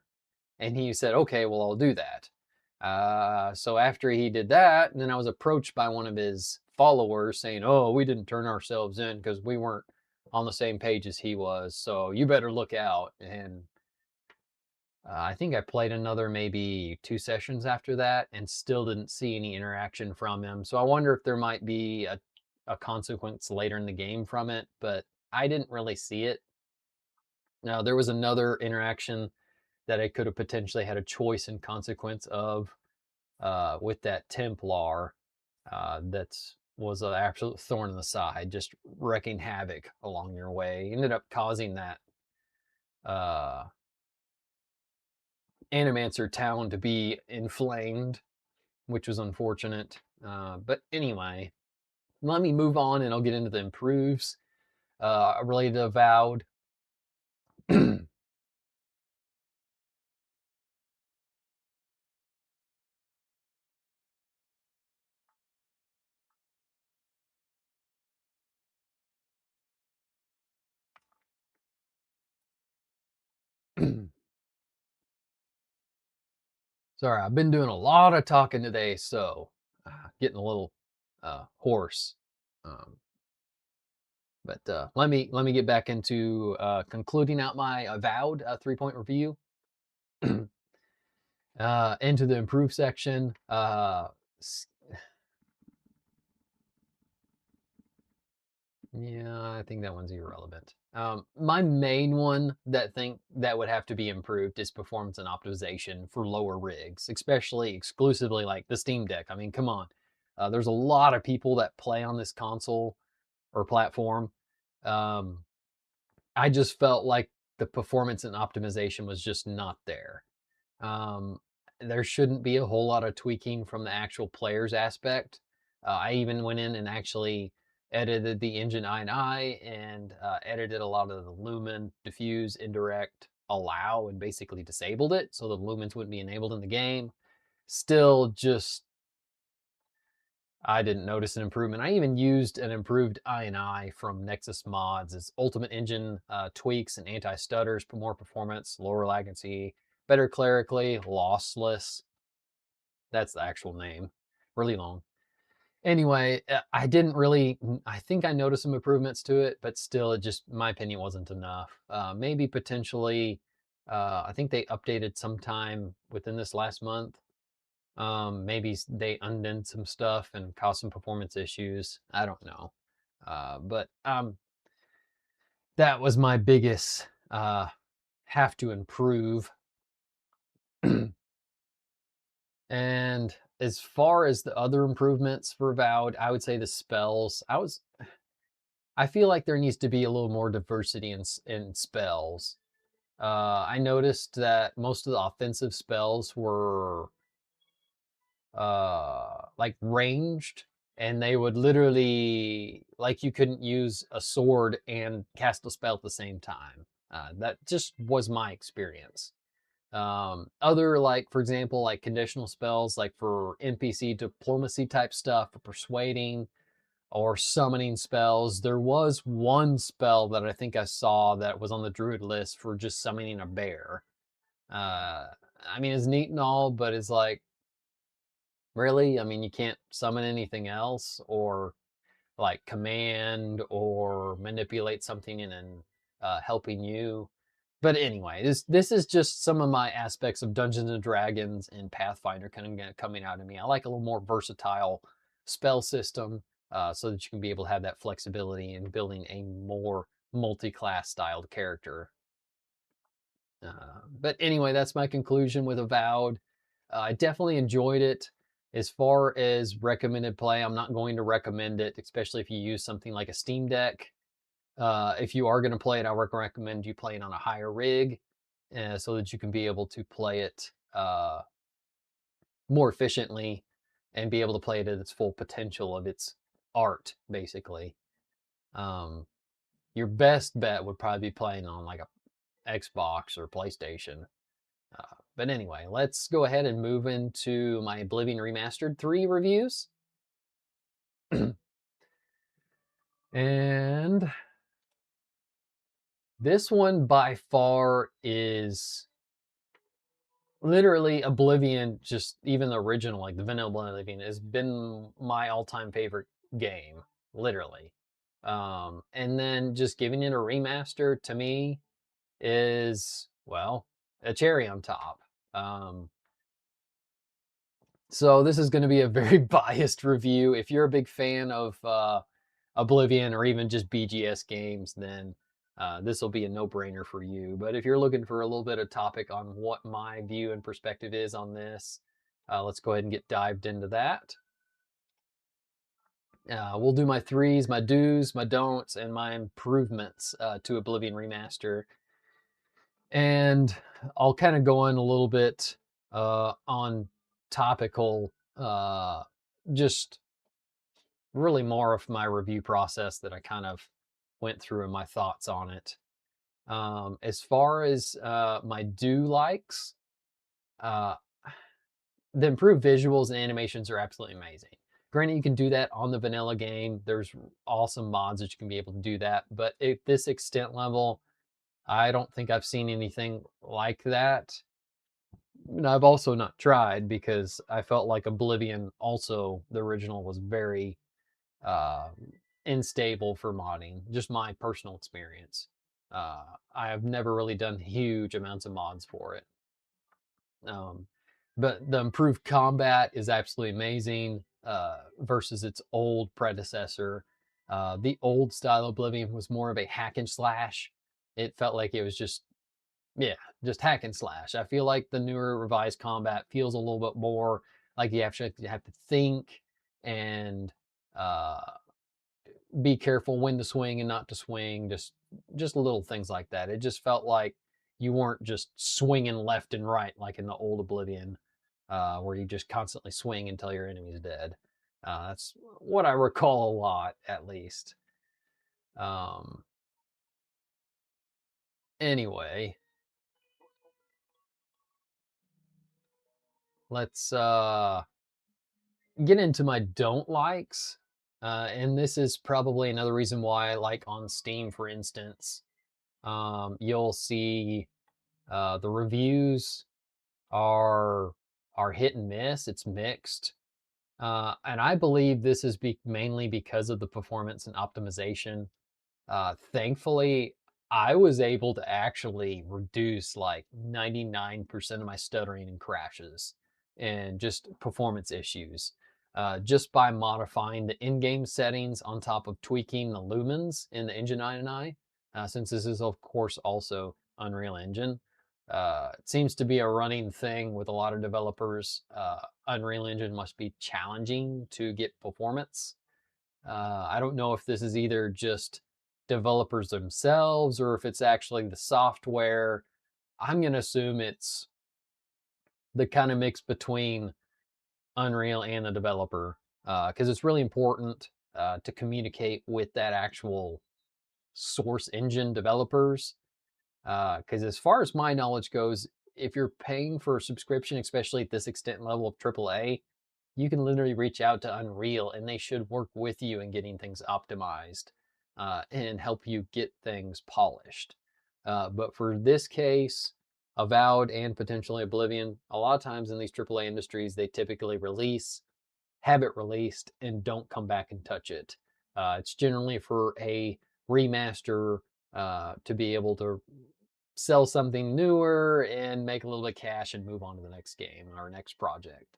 A: and he said, "Okay, well, I'll do that." So after he did that, and then I was approached by one of his followers saying, "Oh, we didn't turn ourselves in because we weren't on the same page as he was. So you better look out." And I think I played another maybe 2 sessions after that and still didn't see any interaction from him. So I wonder if there might be a consequence later in the game from it, but I didn't really see it. Now, there was another interaction that I could have potentially had a choice and consequence of with that Templar that was an absolute thorn in the side, just wrecking havoc along your way. Ended up causing that uh, Animancer town to be inflamed, which was unfortunate. But anyway, let me move on and I'll get into the improves related to Avowed. Sorry, I've been doing a lot of talking today, so getting a little hoarse. Um, but let me get back into concluding out my Avowed 3 point review. Into the improve section. Yeah, I think that one's irrelevant. My main one that would have to be improved is performance and optimization for lower rigs, especially exclusively like the Steam Deck. I mean, come on. There's a lot of people that play on this console or platform. Um, I just felt like the performance and optimization was just not there. Um, there shouldn't be a whole lot of tweaking from the actual player's aspect. I even went in and actually edited the engine I&I and edited a lot of the lumen, diffuse, indirect, allow, and basically disabled it so the lumens wouldn't be enabled in the game. Still just I didn't notice an improvement. I even used an improved I&I from Nexus Mods as ultimate engine tweaks and anti-stutters for more performance, lower latency, better clerically, lossless. That's the actual name. Really long. Anyway, I didn't really, I think I noticed some improvements to it, but still, it just, my opinion, wasn't enough. Maybe potentially, I think they updated sometime within this last month. Maybe they undid some stuff and caused some performance issues. I don't know. But that was my biggest have to improve. And as far as the other improvements for Avowed, I would say the spells. I feel like there needs to be a little more diversity in spells. I noticed that most of the offensive spells were like ranged, and they would literally like you couldn't use a sword and cast a spell at the same time. That just was my experience. Other, like, for example, like conditional spells, like for NPC diplomacy type stuff, for persuading or summoning spells. There was one spell that I think I saw that was on the druid list for just summoning a bear. Uh, I mean, it's neat and all, but it's like, really? I mean, you can't summon anything else or like command or manipulate something and then helping you. But anyway, this is just some of my aspects of Dungeons and Dragons and Pathfinder kind of coming out of me. I like a little more versatile spell system so that you can be able to have that flexibility in building a more multi-class styled character. But anyway, that's my conclusion with Avowed. I definitely enjoyed it. As far as recommended play, I'm not going to recommend it, especially if you use something like a Steam Deck. If you are going to play it, I would recommend you playing on a higher rig so that you can be able to play it more efficiently and be able to play it at its full potential of its art, basically. Um, your best bet would probably be playing on like a Xbox or PlayStation. But anyway, let's go ahead and move into my Oblivion Remastered 3 reviews. And this one by far is literally Oblivion, just even the original, like the vanilla Oblivion, has been my all-time favorite game, literally. And then just giving it a remaster to me is, well, a cherry on top. So this is going to be a very biased review. If you're a big fan of Oblivion or even just BGS games, then this will be a no-brainer for you. But if you're looking for a little bit of topic on what my view and perspective is on this, let's go ahead and get dived into that. We'll do my threes, my do's, my don'ts, and my improvements to Oblivion Remaster. And I'll kind of go in a little bit on topical, just really more of my review process that I kind of went through and my thoughts on it. As far as my do likes, uh, the improved visuals and animations are absolutely amazing. Granted, you can do that on the vanilla game. There's awesome mods that you can be able to do that. But at this extent level, I don't think I've seen anything like that. And I've also not tried because I felt like Oblivion, also the original, was very uh, unstable for modding. Just my personal experience. I have never really done huge amounts of mods for it. Um, but the improved combat is absolutely amazing versus its old predecessor. The old style Oblivion was more of a hack and slash. It felt like it was just, yeah, just hack and slash. I feel like the newer revised combat feels a little bit more like you actually have to think and uh, be careful when to swing and not to swing. Just little things like that. It just felt like you weren't just swinging left and right like in the old Oblivion, where you just constantly swing until your enemy's dead. That's what I recall a lot, at least. Um, anyway, let's get into my don't likes. And this is probably another reason why I like on Steam, for instance. You'll see the reviews are are hit and miss. It's mixed. And I believe this is mainly because of the performance and optimization. Thankfully, I was able to actually reduce like 99% of my stuttering and crashes and just performance issues just by modifying the in-game settings on top of tweaking the lumens in the engine INI, since this is of course also Unreal Engine. It seems to be a running thing with a lot of developers. Unreal Engine must be challenging to get performance. I don't know if this is either just developers themselves or if it's actually the software. I'm going to assume it's the kind of mix between Unreal and the developer, because it's really important to communicate with that actual source engine developers. Because as far as my knowledge goes, if you're paying for a subscription, especially at this extent level of AAA, you can literally reach out to Unreal and they should work with you in getting things optimized and help you get things polished. But for this case, Avowed and potentially Oblivion, a lot of times in these AAA industries, they typically have it released, and don't come back and touch it. It's generally for a remaster to be able to sell something newer and make a little bit of cash and move on to the next game or next project.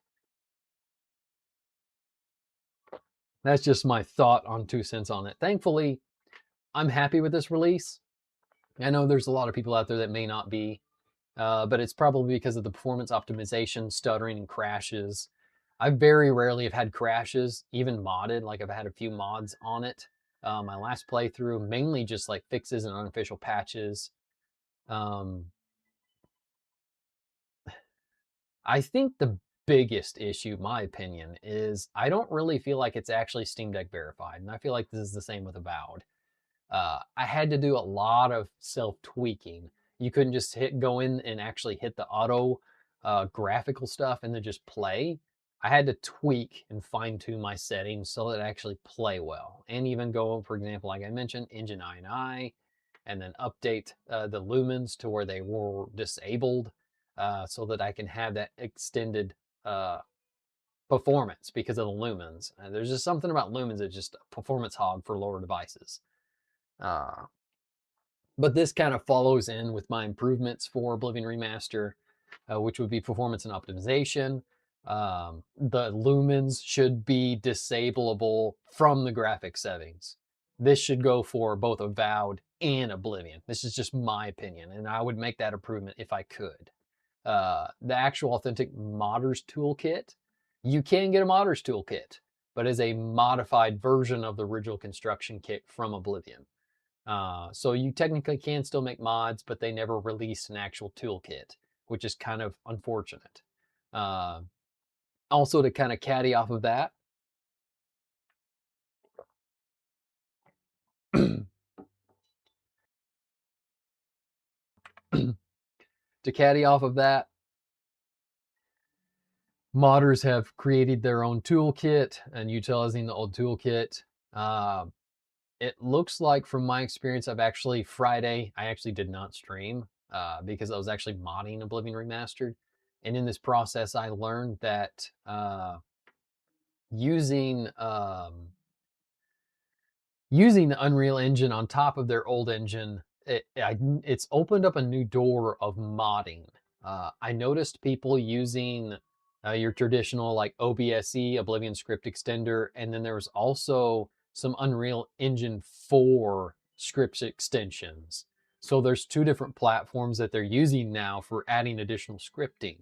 A: That's just my thought on 2 cents on it. Thankfully, I'm happy with this release. I know there's a lot of people out there that may not be, but it's probably because of the performance optimization, stuttering, and crashes. I very rarely have had crashes, even modded. Like I've had a few mods on it. My last playthrough, mainly just like fixes and unofficial patches. Um, I think the biggest issue, my opinion, is I don't really feel like it's actually Steam Deck verified, and I feel like this is the same with Avowed. I had to do a lot of self tweaking. You couldn't just go in and actually hit the auto graphical stuff and then just play. I had to tweak and fine tune my settings so that it actually play well, and even go, for example, like I mentioned, Engine INI, and then update the lumens to where they were disabled, so that I can have that extended uh, performance because of the lumens. There's just something about lumens that's just a performance hog for lower devices. Uh, but this kind of follows in with my improvements for Oblivion Remaster, which would be performance and optimization. The lumens should be disableable from the graphic settings. This should go for both Avowed and Oblivion. This is just my opinion, and I would make that improvement if I could. The actual authentic modders toolkit, you can get a modders toolkit, but is a modified version of the original construction kit from Oblivion. So you technically can still make mods, but they never released an actual toolkit, which is kind of unfortunate. Uh, Also, to kind of caddy off of that, to caddy off of that, modders have created their own toolkit and utilizing the old toolkit. Uh, it looks like, from my experience, Friday, I actually did not stream because I was actually modding Oblivion Remastered. And in this process, I learned that using using the Unreal Engine on top of their old engine, it's opened up a new door of modding. I noticed people using your traditional like OBSE, Oblivion Script Extender, and then there was also some Unreal Engine 4 scripts extensions. So there's two different platforms that they're using now for adding additional scripting,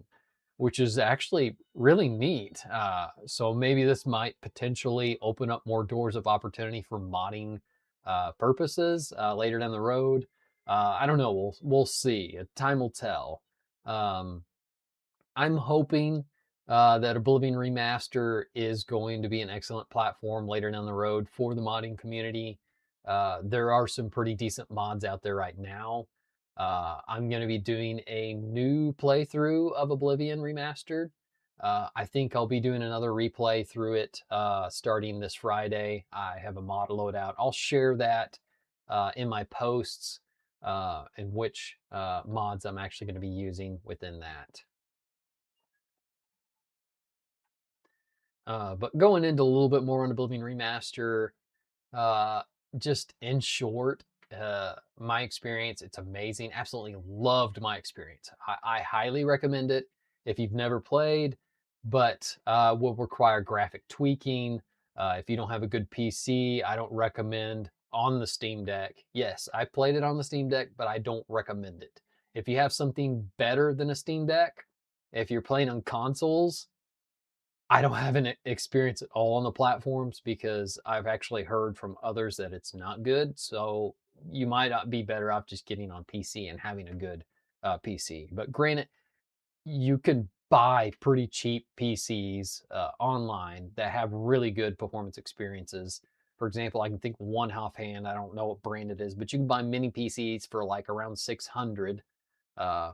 A: which is actually really neat. So maybe this might potentially open up more doors of opportunity for modding purposes later down the road. I don't know. We'll see. Time will tell. Um, I'm hoping that Oblivion Remaster is going to be an excellent platform later down the road for the modding community. There are some pretty decent mods out there right now. I'm going to be doing a new playthrough of Oblivion Remastered. I think I'll be doing another replay through it starting this Friday. I have a mod loadout. I'll share that in my posts and which mods I'm actually going to be using within that. But going into a little bit more on Oblivion Remaster, uh, just in short, my experience, it's amazing. Absolutely loved my experience. I highly recommend it if you've never played, but will require graphic tweaking. If you don't have a good PC, I don't recommend on the Steam Deck. Yes, I played it on the Steam Deck, but I don't recommend it. If you have something better than a Steam Deck, if you're playing on consoles, I don't have an experience at all on the platforms because I've actually heard from others that it's not good. So you might be better off just getting on PC and having a good PC. But granted, you can buy pretty cheap PCs online that have really good performance experiences. For example, I can think one offhand. I don't know what brand it is, but you can buy mini PCs for like around 600 uh,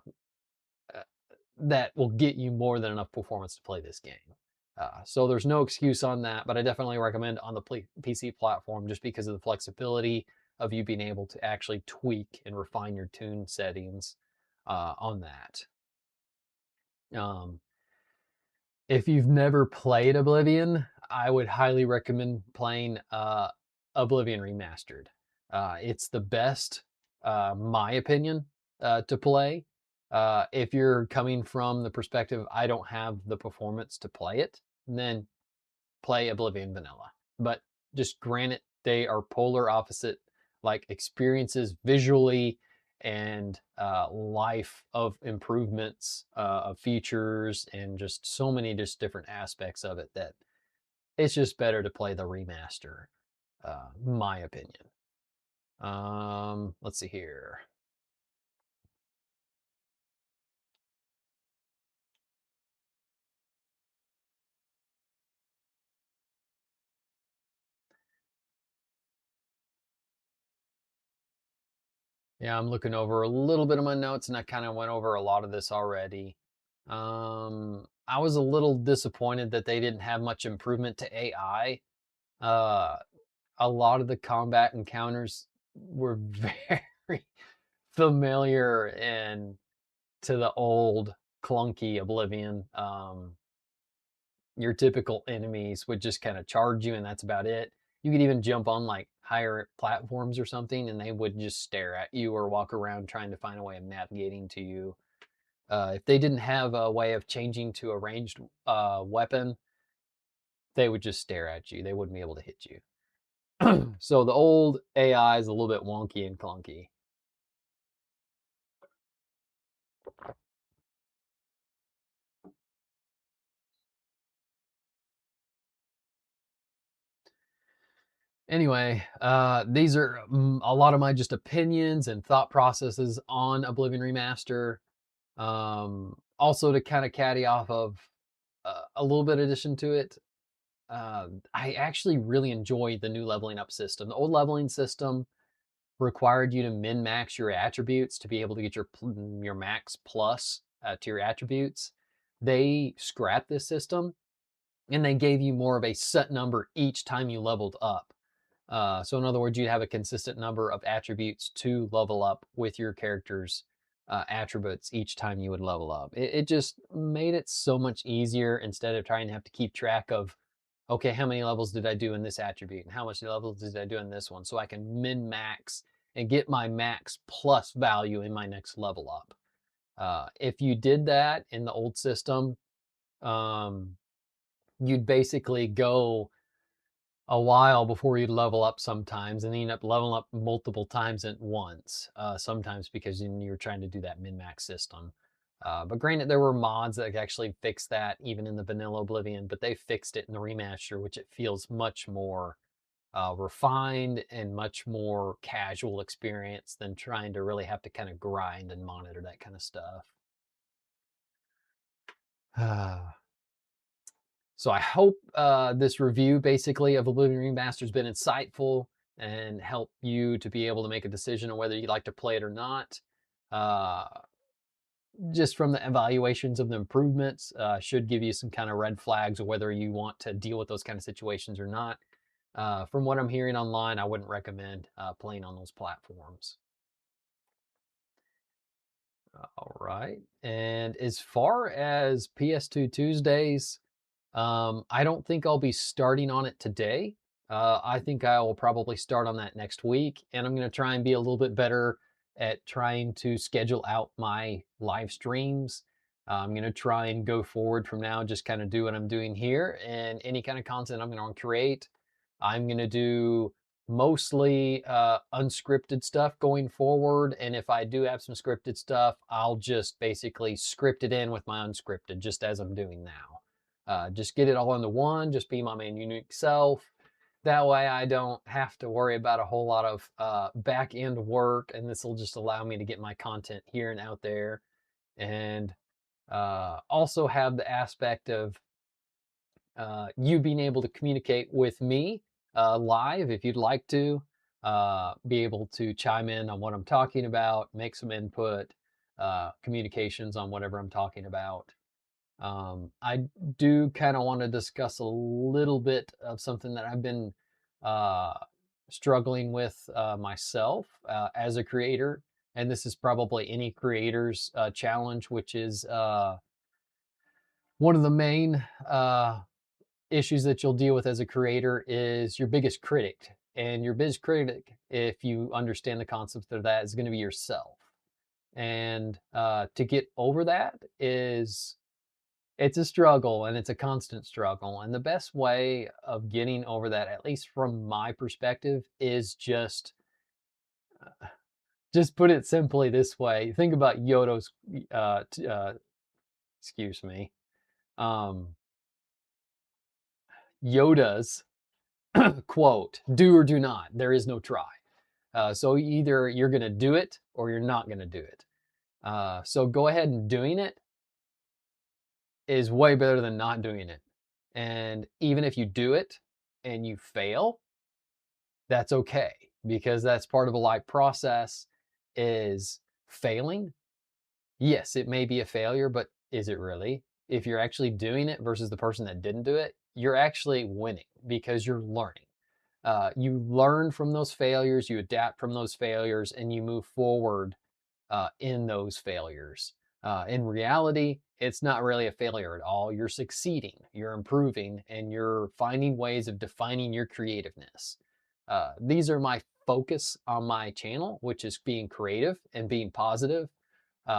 A: that will get you more than enough performance to play this game. So there's no excuse on that, but I definitely recommend on the PC platform just because of the flexibility of you being able to actually tweak and refine your tune settings on that. Um, if you've never played Oblivion, I would highly recommend playing Oblivion Remastered. It's the best, my opinion, to play. If you're coming from the perspective, I don't have the performance to play it, then play Oblivion Vanilla. But just granted, they are polar opposite like experiences visually and life of improvements of features and just so many just different aspects of it that it's just better to play the remaster, my opinion. Let's see here. Yeah, I'm looking over a little bit of my notes and I kind of went over a lot of this already. I was a little disappointed that they didn't have much improvement to AI. Uh, a lot of the combat encounters were very familiar and to the old clunky Oblivion. Your typical enemies would just kind of charge you and that's about it. You could even jump on like higher platforms or something and they would just stare at you or walk around trying to find a way of navigating to you. If they didn't have a way of changing to a ranged weapon, they would just stare at you. They wouldn't be able to hit you. So the old AI is a little bit wonky and clunky. Anyway, these are a lot of my just opinions and thought processes on Oblivion Remaster. Also, to kind of caddy off of a little bit addition to it, I actually really enjoy the new leveling up system. The old leveling system required you to min max your attributes to be able to get your max plus to your attributes. They scrapped this system and they gave you more of a set number each time you leveled up. So in other words, you'd have a consistent number of attributes to level up with your character's attributes each time you would level up. It just made it so much easier instead of trying to have to keep track of, okay, how many levels did I do in this attribute and how much levels did I do in this one, so I can min max and get my max plus value in my next level up. If you did that in the old system, um, you'd basically go a while before you level up sometimes, and you end up leveling up multiple times at once. Sometimes because you're trying to do that min-max system. But granted, there were mods that actually fixed that even in the vanilla Oblivion, but they fixed it in the remaster, which it feels much more refined and much more casual experience than trying to really have to kind of grind and monitor that kind of stuff. So I hope this review basically of Oblivion Remaster has been insightful and help you to be able to make a decision on whether you'd like to play it or not. Uh, just from the evaluations of the improvements, should give you some kind of red flags of whether you want to deal with those kind of situations or not. From what I'm hearing online, I wouldn't recommend playing on those platforms. All right. And as far as PS2 Tuesdays, I don't think I'll be starting on it today. I think I will probably start on that next week, and I'm going to try and be a little bit better at trying to schedule out my live streams. I'm going to try and go forward from now, just kind of do what I'm doing here, and any kind of content I'm going to create, I'm going to do mostly unscripted stuff going forward. And if I do have some scripted stuff, I'll just basically script it in with my unscripted, just as I'm doing now. Just get it all into one, just be my main unique self. That way I don't have to worry about a whole lot of back end work, and this will just allow me to get my content here and out there. And also have the aspect of you being able to communicate with me live if you'd like to, be able to chime in on what I'm talking about, make some input, communications on whatever I'm talking about. I do kind of want to discuss a little bit of something that I've been uh, struggling with myself as a creator. And this is probably any creator's challenge, which is one of the main issues that you'll deal with as a creator is your biggest critic. And your biggest critic, if you understand the concept of that, is going to be yourself. And to get over that is it's a struggle, and it's a constant struggle. And the best way of getting over that, at least from my perspective, is just put it simply this way. Think about Yoda's excuse me. Um Yoda's quote, do or do not. There is no try. So either you're going to do it or you're not going to do it. So go ahead and doing it is way better than not doing it. And even if you do it and you fail, that's okay, because that's part of a life process is failing. Yes, it may be a failure, but is it really? If you're actually doing it versus the person that didn't do it, you're actually winning because you're learning. You learn from those failures, you adapt from those failures, and you move forward in those failures. In reality, it's not really a failure at all. You're succeeding, you're improving, and you're finding ways of defining your creativeness. These are my focus on my channel, which is being creative and being positive.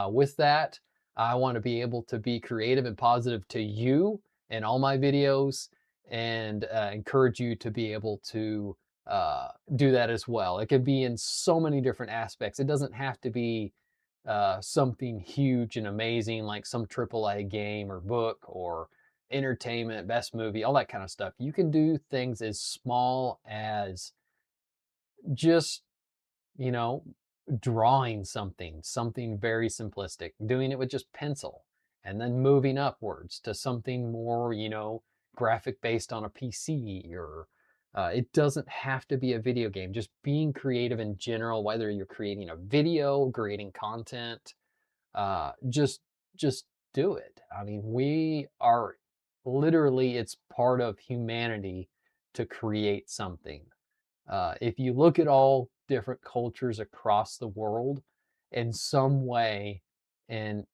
A: With that, I want to be able to be creative and positive to you in all my videos, and encourage you to be able to do that as well. It could be in so many different aspects. It doesn't have to be something huge and amazing like some AAA game or book or entertainment, best movie, all that kind of stuff. You can do things as small as just, you know, drawing something very simplistic, doing it with just pencil, and then moving upwards to something more, graphic based on a PC, or it doesn't have to be a video game. Just being creative in general, whether you're creating a video, creating content, just do it. I mean, we are literally, it's part of humanity to create something. If you look at all different cultures across the world, in some way, and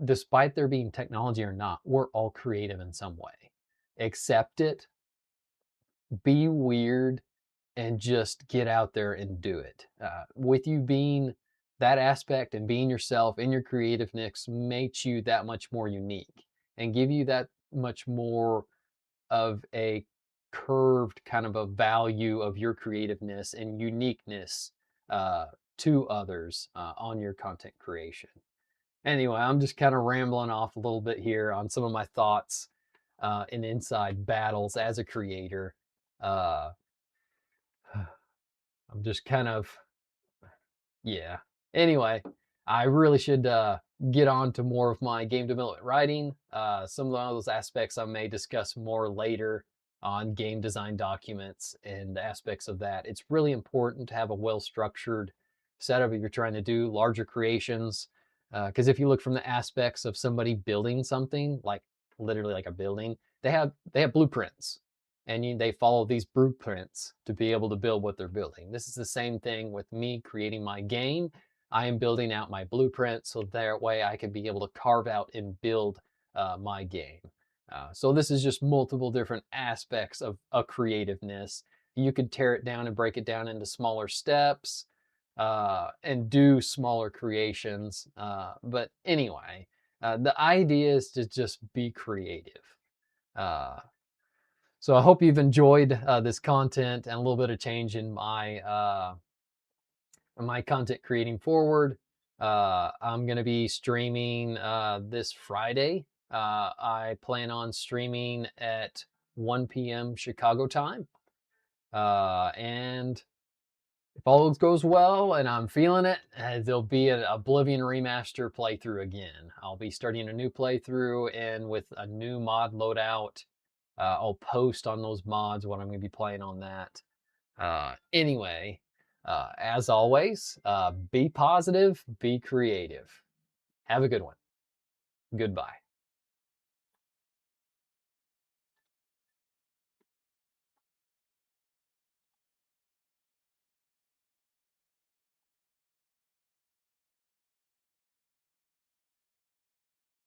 A: despite there being technology or not, we're all creative in some way. Accept it, be weird, and just get out there and do it. With you being that aspect and being yourself and your creativeness makes you that much more unique and give you that much more of a curved kind of a value of your creativeness and uniqueness uh, to others on your content creation. Anyway, I'm just kind of rambling off a little bit here on some of my thoughts and inside battles as a creator. Uh, I'm just kind of, yeah. Anyway, I really should get on to more of my game development writing. Some of those aspects I may discuss more later on game design documents and the aspects of that. It's really important to have a well-structured setup if you're trying to do larger creations. Because if you look from the aspects of somebody building something, like literally like a building, they have blueprints, and they follow these blueprints to be able to build what they're building. This is the same thing with me creating my game. I am building out my blueprint so that way I can be able to carve out and build my game. So this is just multiple different aspects of a creativeness. You could tear it down and break it down into smaller steps and do smaller creations. But anyway, the idea is to just be creative. Uh, so I hope you've enjoyed this content and a little bit of change in my content creating forward. I'm going to be streaming this Friday. I plan on streaming at 1 p.m. Chicago time. And if all goes well and I'm feeling it, there'll be an Oblivion Remaster playthrough again. I'll be starting a new playthrough and with a new mod loadout. I'll post on those mods what I'm going to be playing on that. Anyway, as always, be positive, be creative. Have a good one. Goodbye.